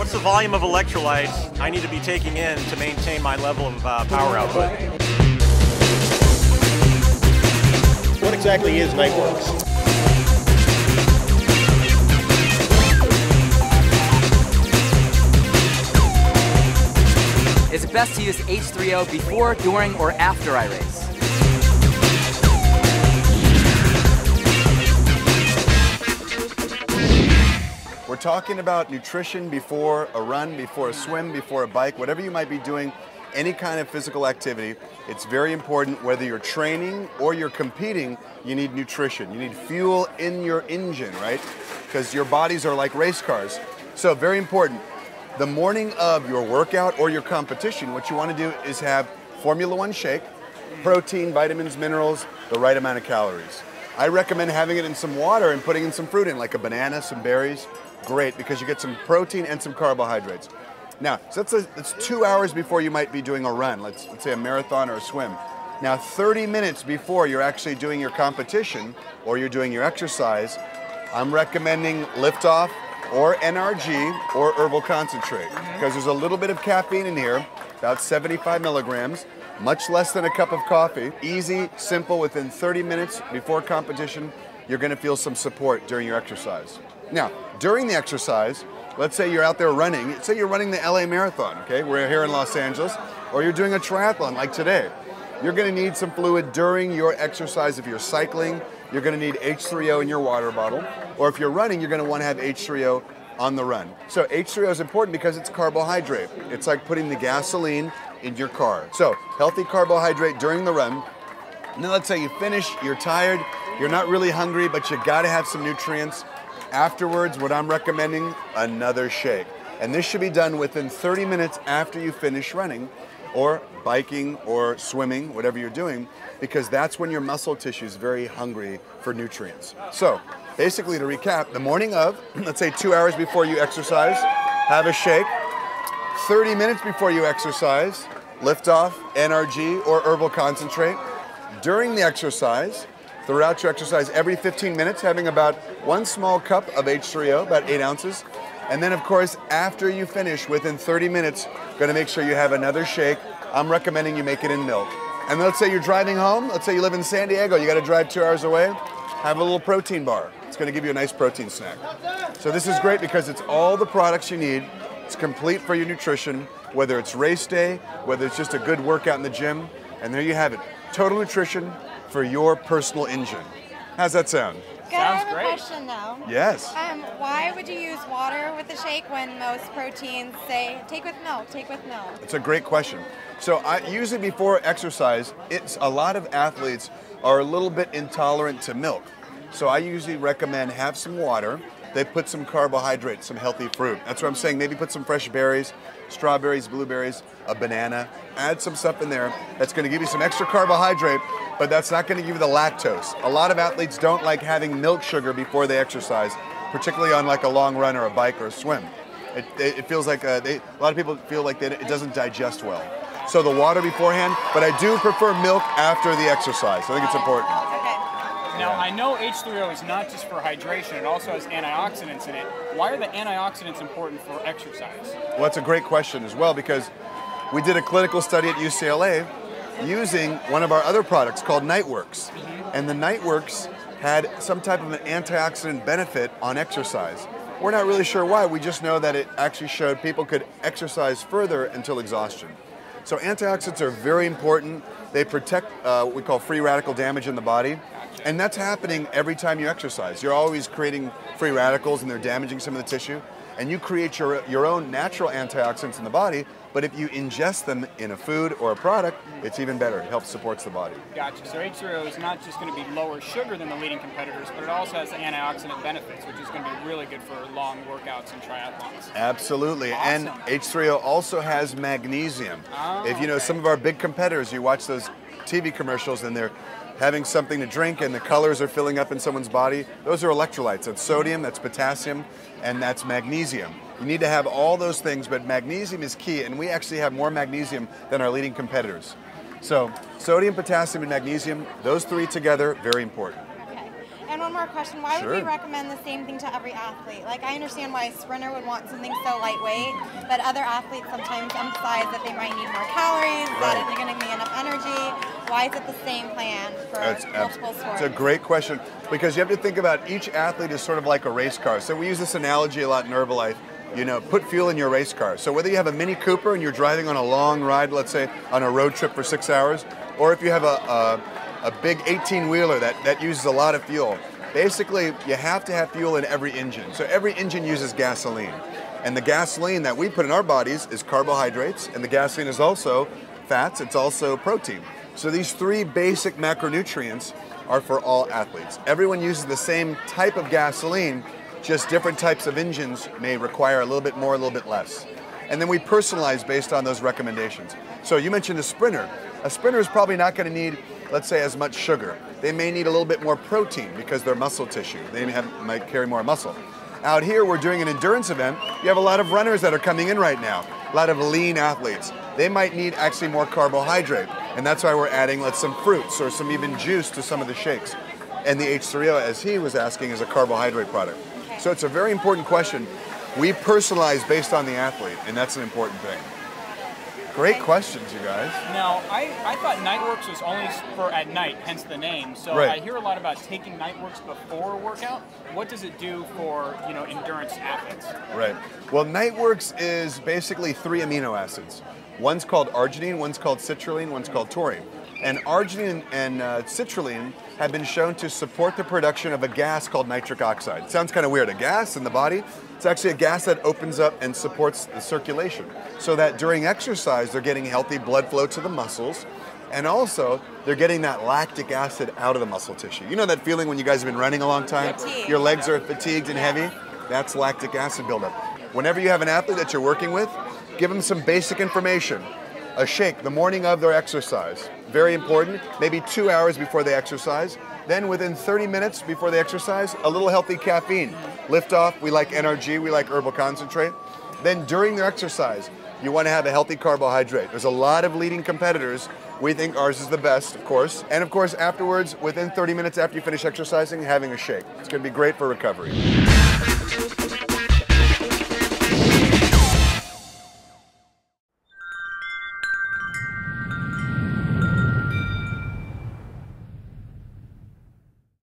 What's the volume of electrolytes I need to be taking in to maintain my level of power output? What exactly is Niteworks? Is it best to use H3O before, during, or after I race? We're talking about nutrition before a run, before a swim, before a bike, whatever you might be doing, any kind of physical activity. It's very important whether you're training or you're competing, you need nutrition. You need fuel in your engine, right? Because your bodies are like race cars. So very important. The morning of your workout or your competition, what you want to do is have Formula One shake, protein, vitamins, minerals, the right amount of calories. I recommend having it in some water and putting in some fruit in, like a banana, some berries. Great, because you get some protein and some carbohydrates. Now, so that's 2 hours before you might be doing a run, let's say a marathon or a swim. Now, 30 minutes before you're actually doing your competition or you're doing your exercise, I'm recommending Liftoff or NRG or Herbal Concentrate, because there's a little bit of caffeine in here, about 75 milligrams, much less than a cup of coffee. Easy, simple, within 30 minutes before competition, you're gonna feel some support during your exercise. Now, during the exercise, let's say you're out there running, say you're running the LA Marathon, okay? We're here in Los Angeles, or you're doing a triathlon like today. You're gonna need some fluid during your exercise. If you're cycling, you're gonna need H3O in your water bottle, or if you're running, you're gonna wanna have H3O on the run. So H3O is important because it's carbohydrate. It's like putting the gasoline in your car. So healthy carbohydrate during the run. And then let's say you finish, you're tired, you're not really hungry, but you gotta have some nutrients. Afterwards, what I'm recommending, another shake. And this should be done within 30 minutes after you finish running or biking or swimming, whatever you're doing, because that's when your muscle tissue is very hungry for nutrients. So basically, to recap, the morning of, let's say 2 hours before you exercise, have a shake. 30 minutes before you exercise, Liftoff, NRG, or Herbal Concentrate. During the exercise, throughout your exercise, every 15 minutes, having about 1 small cup of H3O, about 8 ounces. And then, of course, after you finish, within 30 minutes, gonna make sure you have another shake. I'm recommending you make it in milk. And let's say you're driving home, let's say you live in San Diego, you gotta drive 2 hours away, have a little protein bar. It's gonna give you a nice protein snack. So this is great because it's all the products you need. It's complete for your nutrition, whether it's race day, whether it's just a good workout in the gym, and there you have it. Total nutrition for your personal engine. How's that sound? Good. I have a question though. Yes. Why would you use water with the shake when most proteins say, take with milk, take with milk? It's a great question. So usually before exercise, a lot of athletes are a little bit intolerant to milk. So I usually recommend have some water. They put some carbohydrates, some healthy fruit. That's what I'm saying. Maybe put some fresh berries, strawberries, blueberries, a banana. Add some stuff in there that's going to give you some extra carbohydrate, but that's not going to give you the lactose. A lot of athletes don't like having milk sugar before they exercise, particularly on like a long run or a bike or a swim. It feels like, a lot of people feel like it doesn't digest well. So the water beforehand, but I do prefer milk after the exercise. I think it's important. Now, I know H3O is not just for hydration, it also has antioxidants in it. Why are the antioxidants important for exercise? Well, that's a great question as well, because we did a clinical study at UCLA using one of our other products called Niteworks. And the Niteworks had some type of an antioxidant benefit on exercise. We're not really sure why, we just know that it actually showed people could exercise further until exhaustion. So antioxidants are very important. They protect what we call free radical damage in the body. And that's happening every time you exercise. You're always creating free radicals and they're damaging some of the tissue. And you create your own natural antioxidants in the body, but if you ingest them in a food or a product, it's even better. It helps supports the body. Gotcha. So H3O is not just going to be lower sugar than the leading competitors, but it also has the antioxidant benefits, which is going to be really good for long workouts and triathlons. Absolutely. Awesome. And H3O also has magnesium. Oh, if you know some of our big competitors, you watch those TV commercials and they're having something to drink and the colors are filling up in someone's body, those are electrolytes. That's sodium, that's potassium, and that's magnesium. You need to have all those things, but magnesium is key, and we actually have more magnesium than our leading competitors. So sodium, potassium, and magnesium, those three together, very important. Okay. And one more question, why Sure. would we recommend the same thing to every athlete? Like, I understand why a sprinter would want something so lightweight, but other athletes sometimes emphasize that they might need more calories, that they're going to be enough energy. Why is it the same plan for multiple sports? It's a great question, because you have to think about each athlete is sort of like a race car. So we use this analogy a lot in Herbalife. You know, put fuel in your race car. So whether you have a Mini Cooper and you're driving on a long ride, let's say on a road trip for 6 hours, or if you have a big 18-wheeler that uses a lot of fuel, basically you have to have fuel in every engine. So every engine uses gasoline. And the gasoline that we put in our bodies is carbohydrates, and the gasoline is also fats, it's also protein. So these three basic macronutrients are for all athletes. Everyone uses the same type of gasoline, just different types of engines may require a little bit more, a little bit less. And then we personalize based on those recommendations. So you mentioned a sprinter. A sprinter is probably not going to need, let's say, as much sugar. They may need a little bit more protein because they're muscle tissue. They might carry more muscle. Out here, we're doing an endurance event. You have a lot of runners that are coming in right now, a lot of lean athletes. They might need actually more carbohydrate, and that's why we're adding some fruits or some even juice to some of the shakes. And the H3O, as he was asking, is a carbohydrate product. So it's a very important question. We personalize based on the athlete, and that's an important thing. Great questions, you guys. Now, I thought Nightworks was only for at night, hence the name. So I hear a lot about taking Nightworks before a workout. What does it do for, endurance athletes? Right. Well, Nightworks is basically 3 amino acids. One's called arginine, one's called citrulline, one's called taurine. And arginine and citrulline have been shown to support the production of a gas called nitric oxide. It sounds kind of weird, a gas in the body. It's actually a gas that opens up and supports the circulation, so that during exercise they're getting healthy blood flow to the muscles, and also they're getting that lactic acid out of the muscle tissue. You know that feeling when you guys have been running a long time? Your legs are fatigued and heavy? That's lactic acid buildup. Whenever you have an athlete that you're working with, give them some basic information. A shake the morning of their exercise, very important, maybe 2 hours before they exercise. Then within 30 minutes before they exercise, a little healthy caffeine. Lift off, we like NRG, we like herbal concentrate. Then during their exercise, you want to have a healthy carbohydrate. There's a lot of leading competitors. We think ours is the best, of course. And of course, afterwards, within 30 minutes after you finish exercising, having a shake. It's going to be great for recovery.